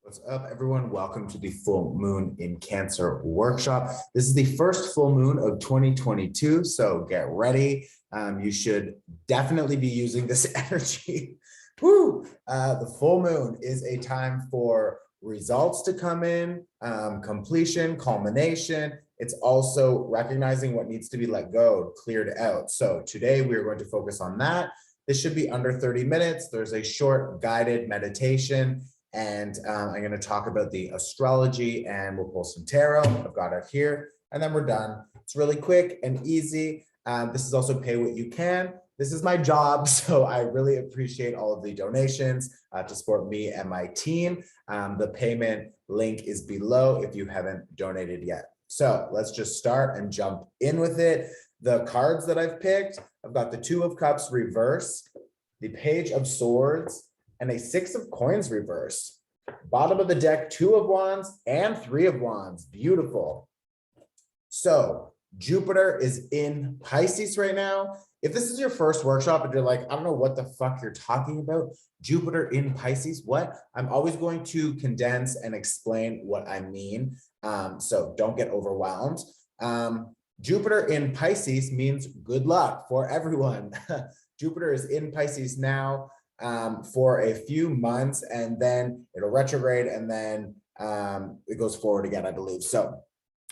What's up, everyone? Welcome to the Full Moon in Cancer workshop. This is the first full moon of 2022, so get ready. You should definitely be using this energy. Woo! The full moon is a time for results to come in, completion, culmination. It's also recognizing what needs to be let go, cleared out. So today we are going to focus on that. This should be under 30 minutes. There's a short guided meditation. And I'm going to talk about the astrology and we'll pull some tarot. I've got it here and then we're done. It's really quick and easy. This is also pay what you can. This is my job, so I really appreciate all of the donations to support me and my team. The payment link is below if you haven't donated yet. So let's just start and jump in with it. The cards that I've picked, I've got the Two of Cups reverse, the Page of Swords, and a Six of Coins reverse. Bottom of the deck, Two of Wands and Three of Wands. Beautiful. So Jupiter is in Pisces right now. If this is your first workshop and you're like, I don't know what the fuck you're talking about, Jupiter in Pisces, what? I'm always going to condense and explain what I mean. So don't get overwhelmed. Jupiter in Pisces means good luck for everyone. Jupiter is in Pisces now for a few months, and then it'll retrograde, and then it goes forward again, I believe. So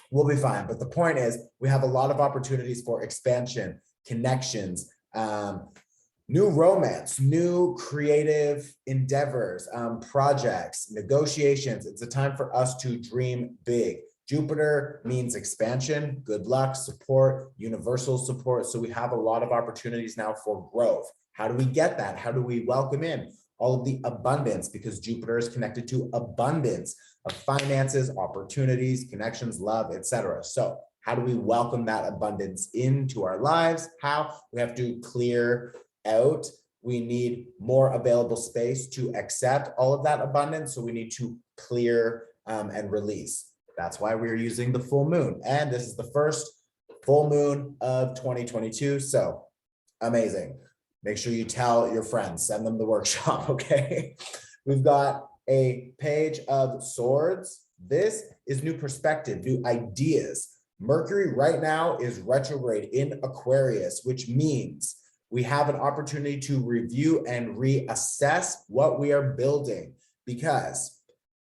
we'll be fine. But the point is, we have a lot of opportunities for expansion, connections, new romance, new creative endeavors, projects, negotiations. It's a time for us to dream big. Jupiter means expansion, good luck, support, universal support. So we have a lot of opportunities now for growth. How do we get that? How do we welcome in all of the abundance? Because Jupiter is connected to abundance of finances, opportunities, connections, love, etc. So how do we welcome that abundance into our lives? How? We have to clear out. We need more available space to accept all of that abundance. So we need to clear and release. That's why we're using the full moon. And this is the first full moon of 2022. So amazing. Make sure you tell your friends, send them the workshop, okay? We've got a Page of Swords. This is new perspective, new ideas. Mercury right now is retrograde in Aquarius, which means we have an opportunity to review and reassess what we are building, because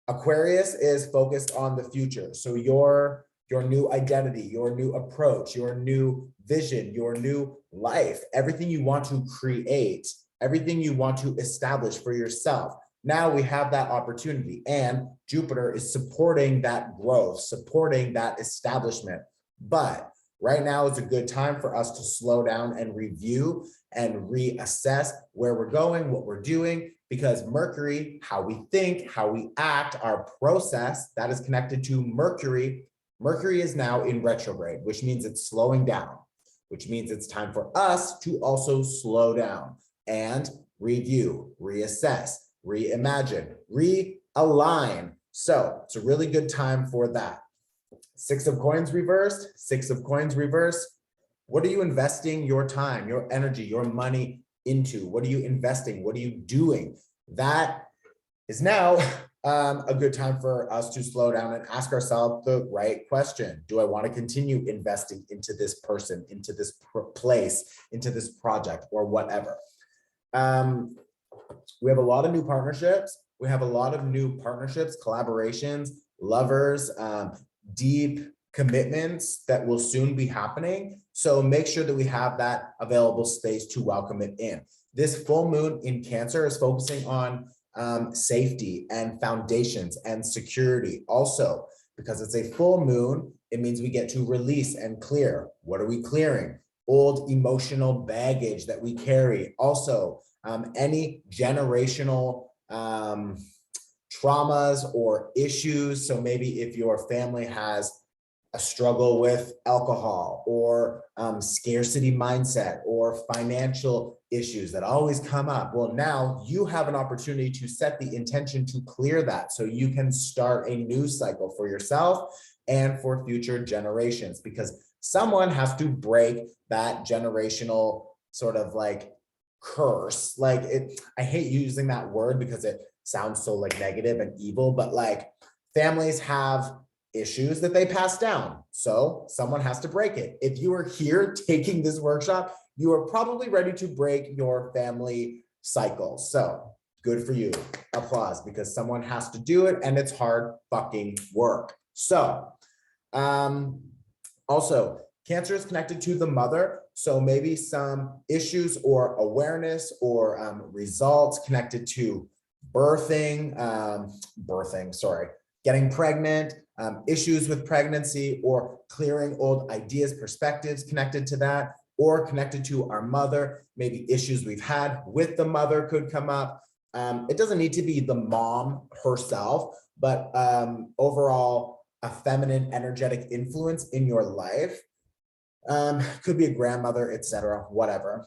Aquarius is focused on the future. So your new identity, your new approach, your new vision, your new life, everything you want to create, everything you want to establish for yourself. Now we have that opportunity, and Jupiter is supporting that growth, supporting that establishment. But right now is a good time for us to slow down and review and reassess where we're going, what we're doing, because Mercury, how we think, how we act, our process, that is connected to Mercury. Mercury is now in retrograde, which means it's slowing down, which means it's time for us to also slow down and review, reassess, reimagine, realign. So it's a really good time for that. Six of Coins reversed, Six of Coins reversed. What are you investing your time, your energy, your money into? What are you investing? What are you doing? That is now a good time for us to slow down and ask ourselves the right question. Do I want to continue investing into this person, into this place, into this project, or whatever? We have a lot of new partnerships. We have a lot of new partnerships, collaborations, lovers, deep commitments that will soon be happening. So make sure that we have that available space to welcome it in. This full moon in Cancer is focusing on safety and foundations and security. Also, because it's a full moon, it means we get to release and clear. What are we clearing? Old emotional baggage that we carry. Also, any generational traumas or issues. So maybe if your family has a struggle with alcohol or scarcity mindset or financial issues that always come up. Well, now you have an opportunity to set the intention to clear that so you can start a new cycle for yourself and for future generations, because someone has to break that generational sort of like curse. Like I hate using that word because it sounds so like negative and evil, but like families have issues that they pass down. So someone has to break it. If you are here taking this workshop, you are probably ready to break your family cycle. So good for you. Applause, because someone has to do it and it's hard fucking work. So also, Cancer is connected to the mother. So maybe some issues or awareness or results connected to getting pregnant, issues with pregnancy, or clearing old ideas, perspectives connected to that, or connected to our mother. Maybe issues we've had with the mother could come up. It doesn't need to be the mom herself, but overall, a feminine energetic influence in your life. Could be a grandmother, etc., whatever.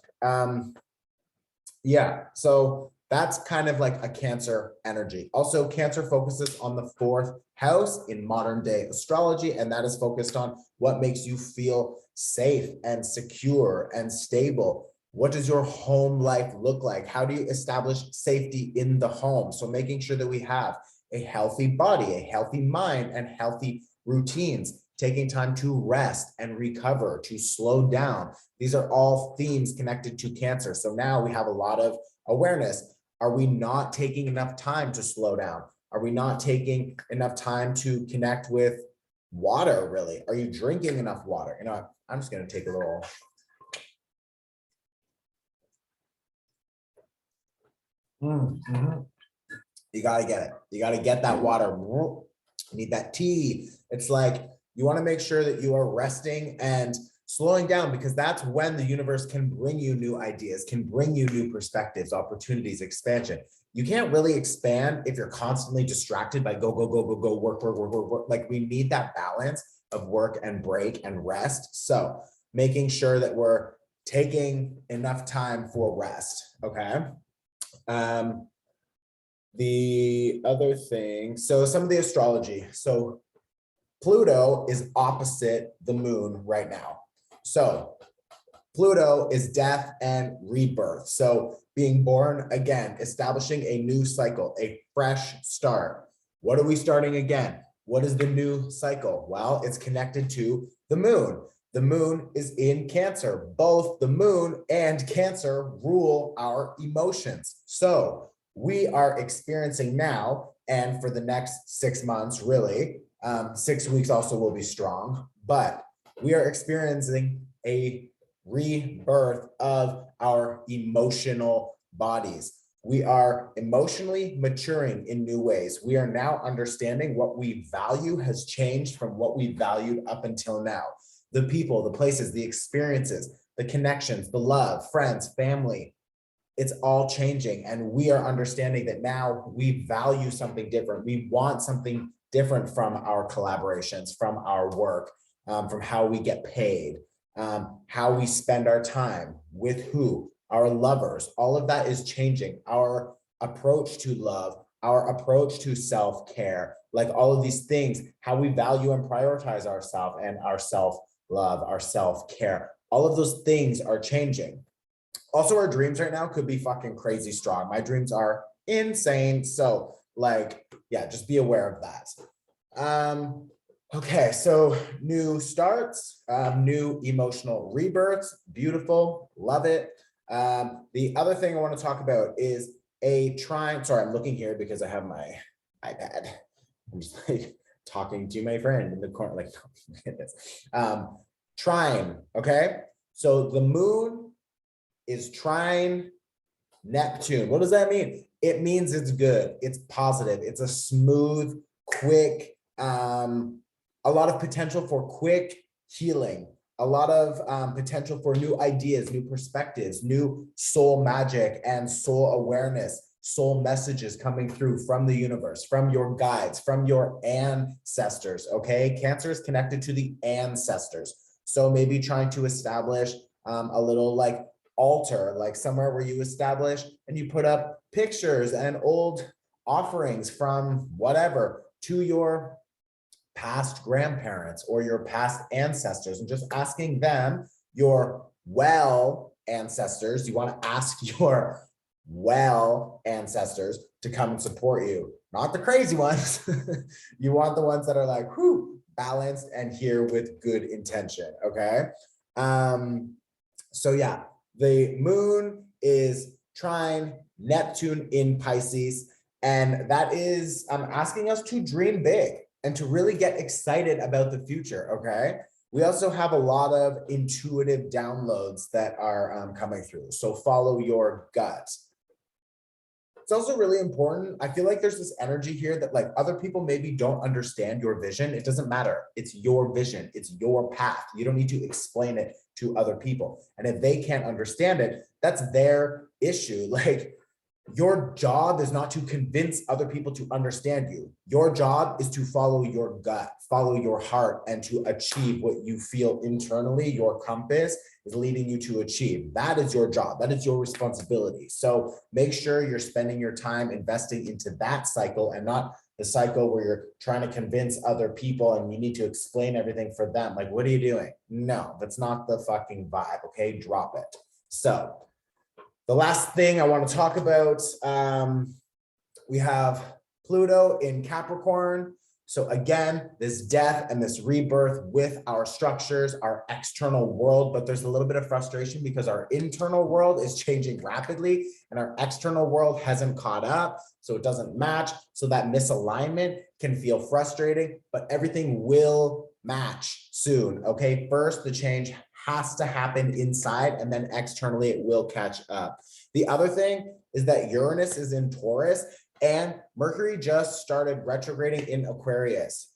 Yeah, so that's kind of like a Cancer energy. Also, Cancer focuses on the 4th house in modern day astrology, and that is focused on what makes you feel safe and secure and stable. What does your home life look like? How do you establish safety in the home? So making sure that we have a healthy body, a healthy mind, and healthy routines, taking time to rest and recover, to slow down. These are all themes connected to Cancer. So now we have a lot of awareness. Are we not taking enough time to slow down? Are we not taking enough time to connect with water, really? Are you drinking enough water? You know, I'm just going to take a little. You got to get it. You got to get that water. You need that tea. It's like you want to make sure that you are resting and slowing down, because that's when the universe can bring you new ideas, can bring you new perspectives, opportunities, expansion. You can't really expand if you're constantly distracted by go, work. Like we need that balance of work and break and rest. So making sure that we're taking enough time for rest. Okay. The other thing, so some of the astrology. So Pluto is opposite the moon right now. So Pluto is death and rebirth. So being born again, establishing a new cycle, a fresh start. What are we starting again? What is the new cycle? Well, it's connected to the moon. The moon is in Cancer. Both the moon and Cancer rule our emotions. So we are experiencing now, and for the next 6 months, really, 6 weeks also will be strong, but we are experiencing a rebirth of our emotional bodies. We are emotionally maturing in new ways. We are now understanding what we value has changed from what we valued up until now. The people, the places, the experiences, the connections, the love, friends, family, it's all changing. And we are understanding that now we value something different. We want something different from our collaborations, from our work, from how we get paid, how we spend our time, with who, our lovers. All of that is changing. Our approach to love, our approach to self-care, like all of these things, how we value and prioritize ourselves and our self-love, our self-care. All of those things are changing. Also, our dreams right now could be fucking crazy strong. My dreams are insane. So like, yeah, just be aware of that. Okay, so new starts, new emotional rebirths, beautiful, love it. The other thing I want to talk about is a trine. Sorry, I'm looking here because I have my iPad. I'm just like talking to my friend in the corner, like, look at this. Trine, okay? So the moon is trine Neptune. What does that mean? It means it's good, it's positive, it's a smooth, quick, a lot of potential for quick healing, a lot of potential for new ideas, new perspectives, new soul magic and soul awareness, soul messages coming through from the universe, from your guides, from your ancestors, okay? Cancer is connected to the ancestors. So maybe trying to establish a little like altar, like somewhere where you establish and you put up pictures and old offerings from whatever to your past grandparents or your past ancestors, and just asking them your well ancestors. You want to ask your well ancestors to come and support you, not the crazy ones. You want the ones that are like, whew, balanced and here with good intention. Okay. So yeah, the moon is trine Neptune in Pisces, and that is asking us to dream big and to really get excited about the future. Okay. We also have a lot of intuitive downloads that are coming through. So follow your gut. It's also really important. I feel like there's this energy here that like other people maybe don't understand your vision. It doesn't matter. It's your vision. It's your path. You don't need to explain it to other people. And if they can't understand it, that's their issue. Like your job is not to convince other people to understand you. Your job is to follow your gut, follow your heart, and to achieve what you feel internally, your compass is leading you to achieve. That is your job. That is your responsibility. So make sure you're spending your time investing into that cycle and not the cycle where you're trying to convince other people and you need to explain everything for them. Like, what are you doing? No, that's not the fucking vibe. Okay, drop it. So the last thing I want to talk about, we have Pluto in Capricorn. So again, this death and this rebirth with our structures, our external world, but there's a little bit of frustration because our internal world is changing rapidly and our external world hasn't caught up. So it doesn't match. So that misalignment can feel frustrating, but everything will match soon. Okay. First, the change has to happen inside and then externally it will catch up. The other thing is that Uranus is in Taurus and Mercury just started retrograding in Aquarius.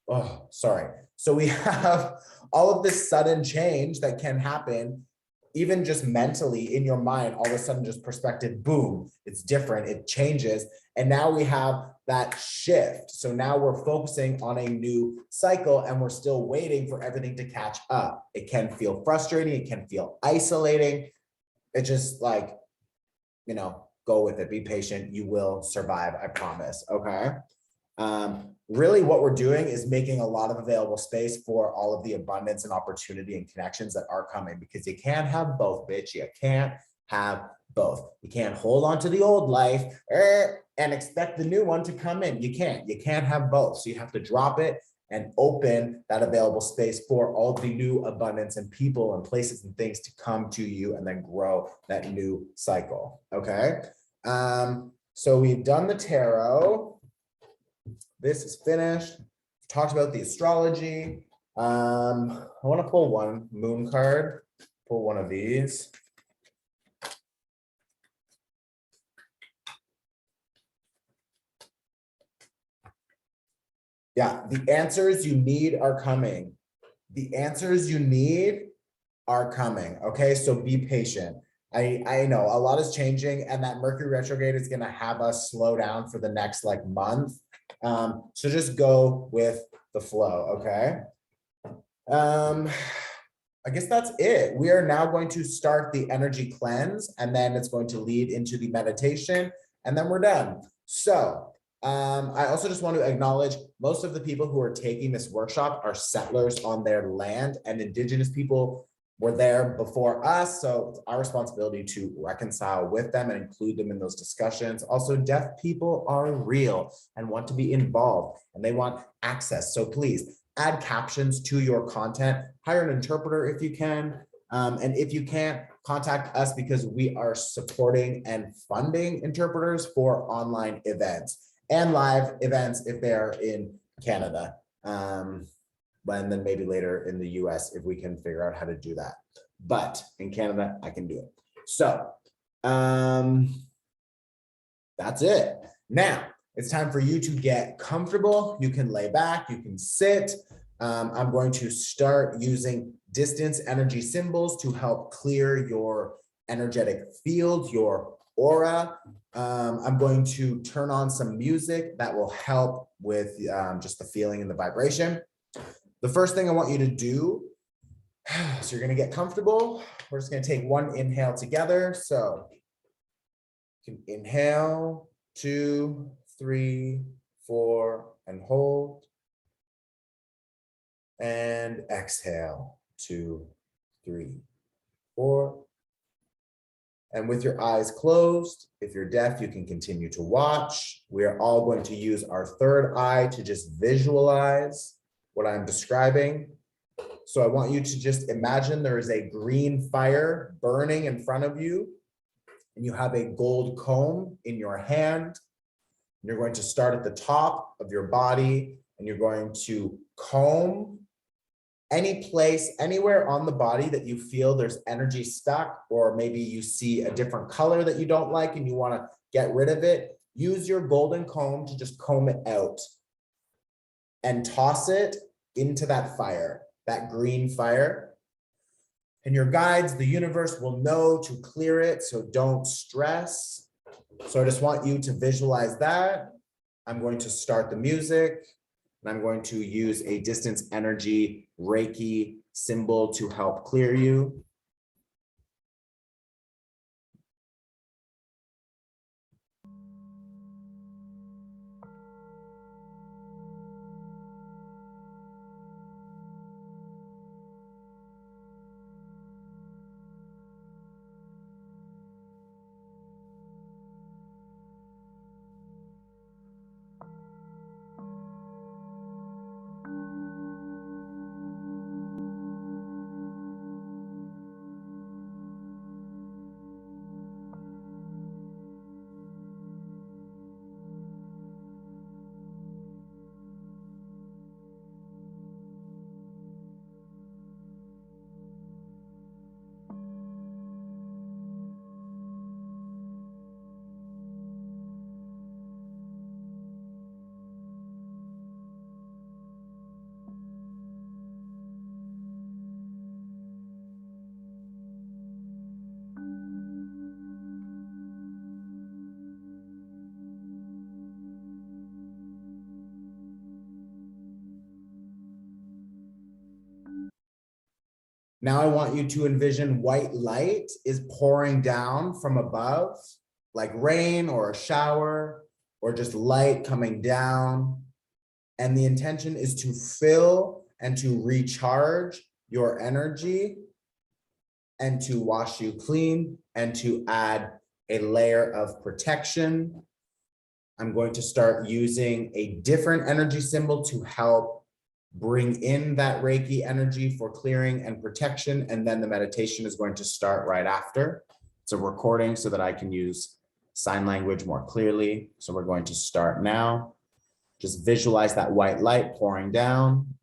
Oh, sorry. So we have all of this sudden change that can happen, even just mentally in your mind, all of a sudden just perspective, boom, it's different, it changes. And now we have that shift. So now we're focusing on a new cycle and we're still waiting for everything to catch up. It can feel frustrating. It can feel isolating. It's just like, you know, go with it, be patient, you will survive, I promise. Okay. Really what we're doing is making a lot of available space for all of the abundance and opportunity and connections that are coming, because you can't have both, bitch. You can't have both. You can't hold on to the old life and expect the new one to come in. You can't have both. So you have to drop it and open that available space for all the new abundance and people and places and things to come to you and then grow that new cycle. Okay. So we've done the tarot. This is finished. Talked about the astrology. I want to pull one moon card, pull one of these. Yeah, the answers you need are coming. The answers you need are coming. Okay, so be patient. I know a lot is changing and that Mercury retrograde is going to have us slow down for the next like month. So just go with the flow. Okay. I guess that's it. We are now going to start the energy cleanse and then it's going to lead into the meditation and then we're done. So I also just want to acknowledge most of the people who are taking this workshop are settlers on their land, and Indigenous people were there before us. So it's our responsibility to reconcile with them and include them in those discussions. Also, deaf people are real and want to be involved and they want access. So please add captions to your content, hire an interpreter if you can. And if you can't, contact us because we are supporting and funding interpreters for online events and live events if they're in Canada. And then maybe later in the US if we can figure out how to do that. But in Canada, I can do it. So that's it. Now it's time for you to get comfortable. You can lay back, you can sit. I'm going to start using distance energy symbols to help clear your energetic field, your aura. I'm going to turn on some music that will help with just the feeling and the vibration. The first thing I want you to do, so you're going to get comfortable. We're just going to take one inhale together. So you can inhale, 2, 3, 4, and hold. And exhale, 2, 3, 4, And with your eyes closed, if you're deaf, you can continue to watch. We are all going to use our third eye to just visualize what I'm describing. So I want you to just imagine there is a green fire burning in front of you, and you have a gold comb in your hand. You're going to start at the top of your body, and you're going to comb any place, anywhere on the body that you feel there's energy stuck, or maybe you see a different color that you don't like and you want to get rid of it. Use your golden comb to just comb it out and toss it into that fire, that green fire. And your guides, the universe, will know to clear it, so don't stress. So I just want you to visualize that. I'm going to start the music, and I'm going to use a distance energy Reiki symbol to help clear you. Now I want you to envision white light is pouring down from above, like rain or a shower, or just light coming down. And the intention is to fill and to recharge your energy and to wash you clean and to add a layer of protection. I'm going to start using a different energy symbol to help bring in that Reiki energy for clearing and protection. And then the meditation is going to start right after. It's a recording so that I can use sign language more clearly. So we're going to start now. Just visualize that white light pouring down.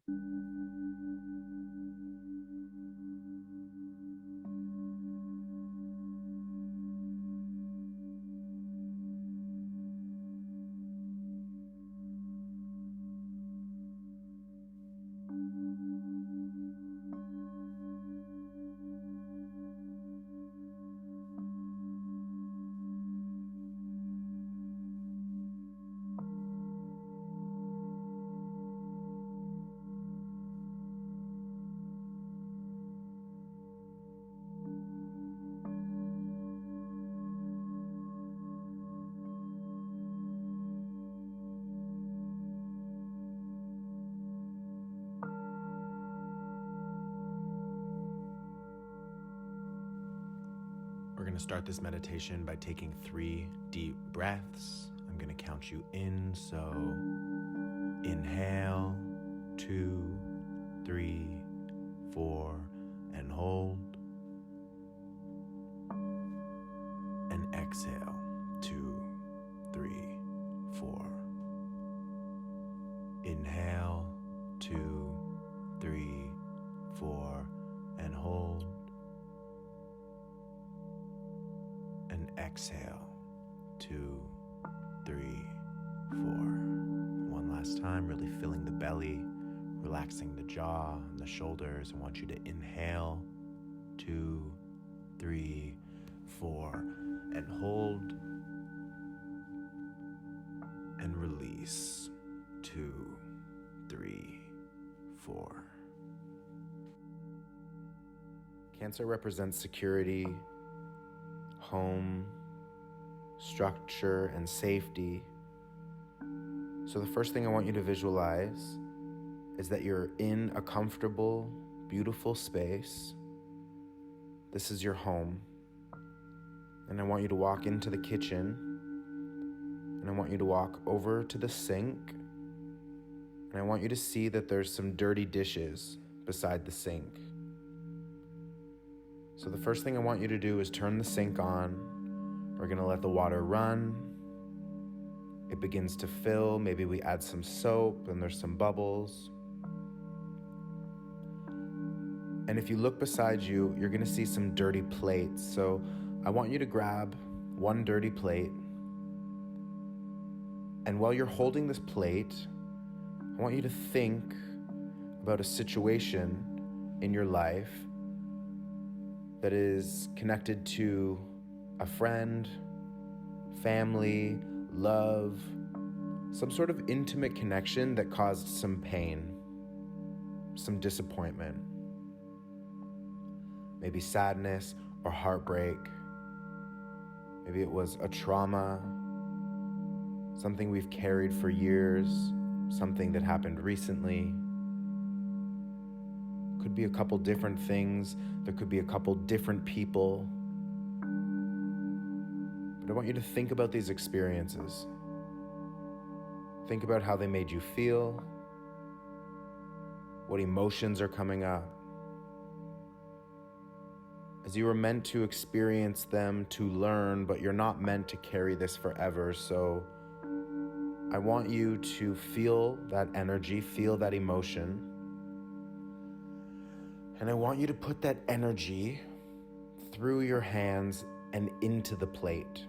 We're going to start this meditation by taking 3 deep breaths. I'm going to count you in. So inhale, 2, 3, 4, and hold. And exhale, 2, 3, 4. Inhale, 2, 3, 4, and hold. And exhale, 2, 3, 4. One last time, really filling the belly, relaxing the jaw and the shoulders. I want you to inhale, 2, 3, 4, and hold. And release, 2, 3, 4. Cancer represents security, home, structure, and safety. So the first thing I want you to visualize is that you're in a comfortable, beautiful space. This is your home. And I want you to walk into the kitchen, and I want you to walk over to the sink, and I want you to see that there's some dirty dishes beside the sink. So the first thing I want you to do is turn the sink on. We're gonna let the water run. It begins to fill. Maybe we add some soap and there's some bubbles. And if you look beside you, you're gonna see some dirty plates. So I want you to grab one dirty plate. And while you're holding this plate, I want you to think about a situation in your life that is connected to a friend, family, love, some sort of intimate connection that caused some pain, some disappointment, maybe sadness or heartbreak. Maybe it was a trauma, something we've carried for years, something that happened recently. Could be a couple different things. There could be a couple different people. But I want you to think about these experiences. Think about how they made you feel, what emotions are coming up. As you were meant to experience them to learn, but you're not meant to carry this forever. So I want you to feel that energy, feel that emotion. And I want you to put that energy through your hands and into the plate.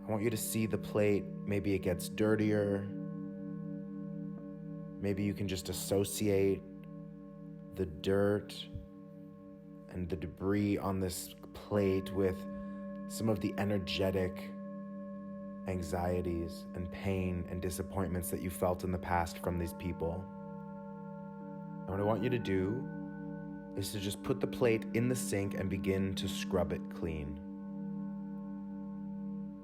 I want you to see the plate. Maybe it gets dirtier. Maybe you can just associate the dirt and the debris on this plate with some of the energetic anxieties and pain and disappointments that you felt in the past from these people. And what I want you to do is to just put the plate in the sink and begin to scrub it clean.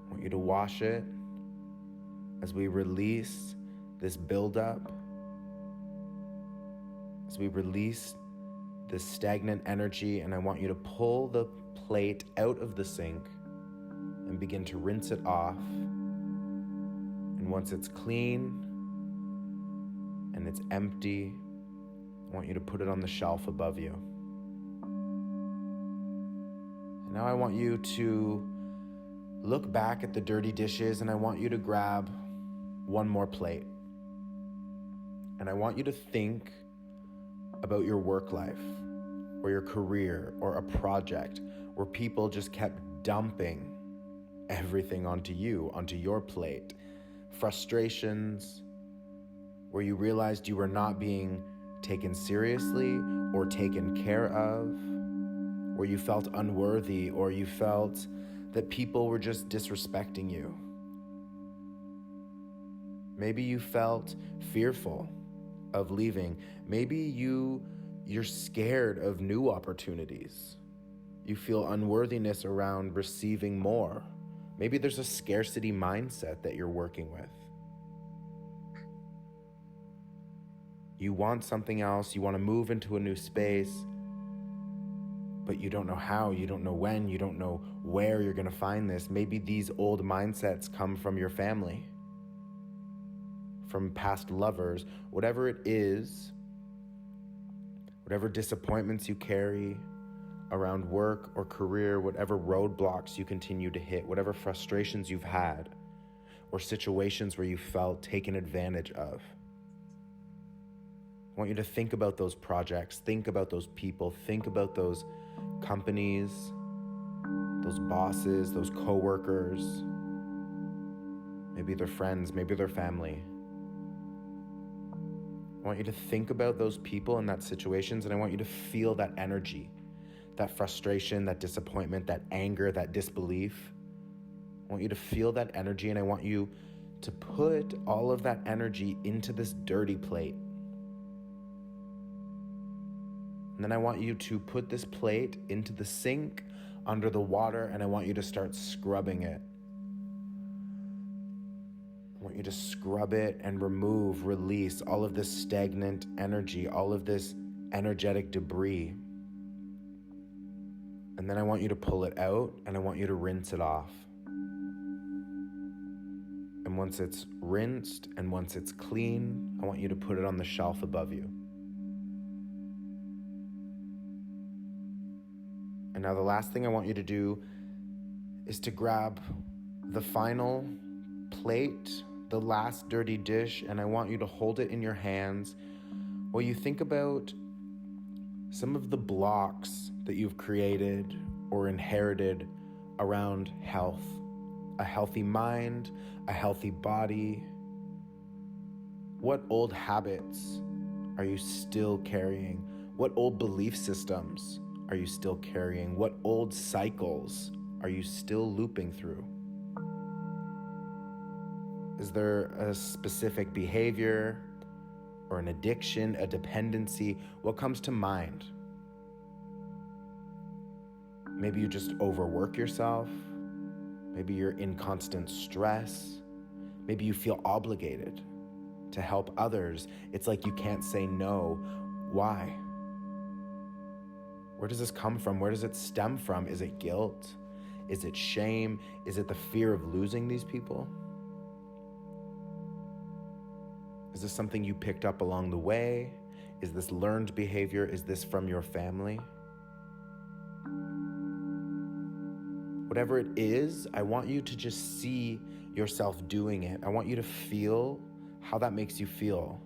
I want you to wash it as we release this buildup, as we release this stagnant energy, and I want you to pull the plate out of the sink and begin to rinse it off. And once it's clean and it's empty, I want you to put it on the shelf above you. And now I want you to look back at the dirty dishes, and I want you to grab one more plate. And I want you to think about your work life or your career or a project where people just kept dumping everything onto you, onto your plate. Frustrations where you realized you were not being taken seriously or taken care of, where you felt unworthy or you felt that people were just disrespecting you. Maybe you felt fearful of leaving. Maybe you're scared of new opportunities. You feel unworthiness around receiving more. Maybe there's a scarcity mindset that you're working with. You want something else, you want to move into a new space, but you don't know how, you don't know when, you don't know where you're going to find this. Maybe these old mindsets come from your family, from past lovers, whatever it is, whatever disappointments you carry around work or career, whatever roadblocks you continue to hit, whatever frustrations you've had, or situations where you felt taken advantage of. I want you to think about those projects, think about those people, think about those companies, those bosses, those coworkers. Maybe they're friends, maybe they're family. I want you to think about those people in that situations, and I want you to feel that energy, that frustration, that disappointment, that anger, that disbelief. I want you to feel that energy, and I want you to put all of that energy into this dirty plate. And then I want you to put this plate into the sink under the water, and I want you to start scrubbing it. I want you to scrub it and remove, release all of this stagnant energy, all of this energetic debris. And And then I want you to pull it out and I want you to rinse it off. And once it's rinsed and once it's clean, I want you to put it on the shelf above you. And now the last thing I want you to do is to grab the final plate, the last dirty dish, and I want you to hold it in your hands while you think about some of the blocks that you've created or inherited around health. A healthy mind, a healthy body. What old habits are you still carrying? What old belief systems are you still carrying? What old cycles are you still looping through? Is there a specific behavior or an addiction, a dependency? What comes to mind? Maybe you just overwork yourself. Maybe you're in constant stress. Maybe you feel obligated to help others. It's like you can't say no. Why? Where does this come from? Where does it stem from? Is it guilt? Is it shame? Is it the fear of losing these people? Is this something you picked up along the way? Is this learned behavior? Is this from your family? Whatever it is, I want you to just see yourself doing it. I want you to feel how that makes you feel.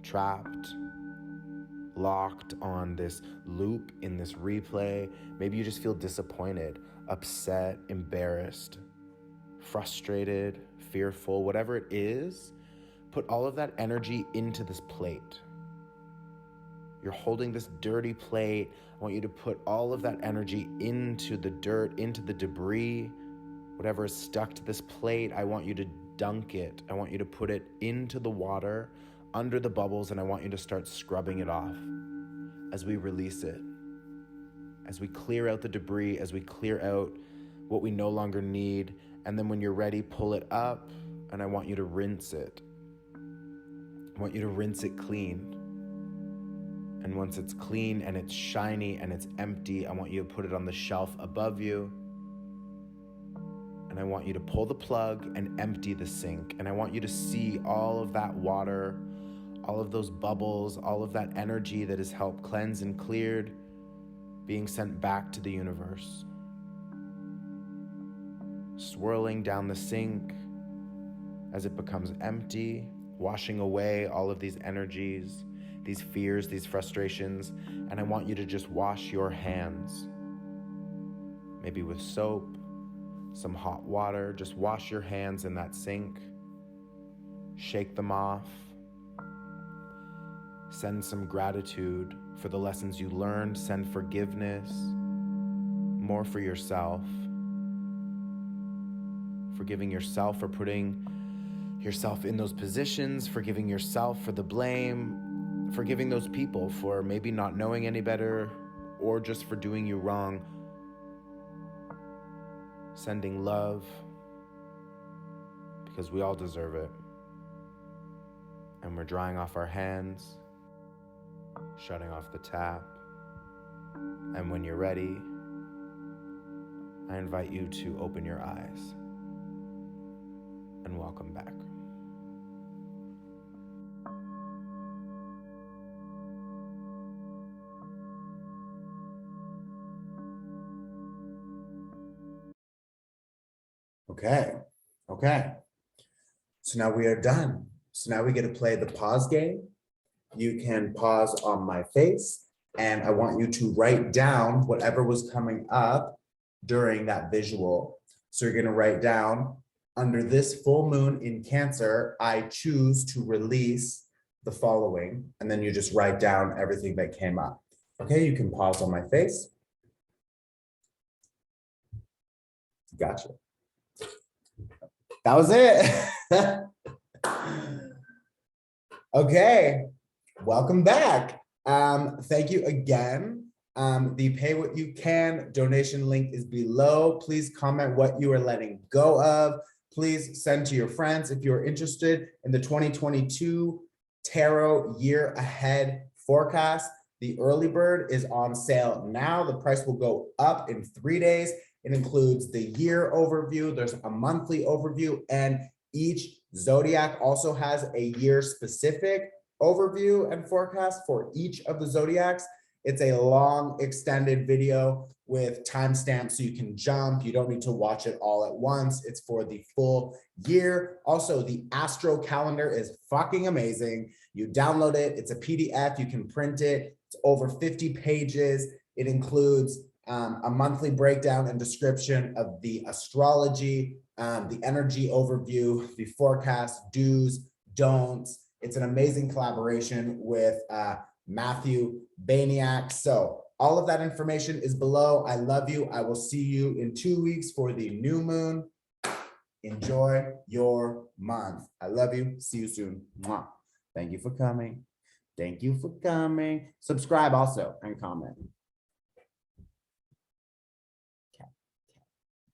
Trapped, locked on this loop, in this replay. Maybe you just feel disappointed, upset, embarrassed, frustrated, fearful, whatever it is. Put all of that energy into this plate. You're holding this dirty plate. I want you to put all of that energy into the dirt, into the debris, whatever is stuck to this plate. I want you to dunk it. I want you to put it into the water, under the bubbles, and I want you to start scrubbing it off as we release it, as we clear out the debris, as we clear out what we no longer need. And then when you're ready, pull it up, and I want you to rinse it. I want you to rinse it clean. And once it's clean and it's shiny and it's empty, I want you to put it on the shelf above you. And I want you to pull the plug and empty the sink. And I want you to see all of that water, all of those bubbles, all of that energy that has helped cleanse and cleared, being sent back to the universe. Swirling down the sink as it becomes empty, washing away all of these energies, these fears, these frustrations. And I want you to just wash your hands, maybe with soap, some hot water. Just wash your hands in that sink, shake them off, send some gratitude for the lessons you learned, send forgiveness, more for yourself, forgiving yourself for putting yourself in those positions, forgiving yourself for the blame, forgiving those people for maybe not knowing any better or just for doing you wrong. Sending love because we all deserve it. And we're drying off our hands, shutting off the tap. And when you're ready, I invite you to open your eyes and welcome back. Okay. So now we are done. So now we get to play the pause game. You can pause on my face, and I want you to write down whatever was coming up during that visual. So you're going to write down, under this full moon in Cancer, I choose to release the following, and then you just write down everything that came up. Okay, you can pause on my face. Gotcha. That was it. Okay, welcome back. Thank you again. The pay what you can donation link is below. Please comment what you are letting go of. Please send to your friends if you're interested in the 2022 tarot year ahead forecast. The early bird is on sale now. The price will go up in 3 days. It includes the year overview. There's a monthly overview, and each zodiac also has a year specific overview and forecast for each of the zodiacs. It's a long extended video with timestamps so you can jump. You don't need to watch it all at once. It's for the full year. Also, the astro calendar is fucking amazing. You download it. It's a PDF. You can print it. It's over 50 pages. It includes a monthly breakdown and description of the astrology, the energy overview, the forecast, do's, don'ts. It's an amazing collaboration with Matthew Baniak. So all of that information is below. I love you. I will see you in 2 weeks for the new moon. Enjoy your month. I love you. See you soon. Mwah. Thank you for coming. Thank you for coming. Subscribe also and comment.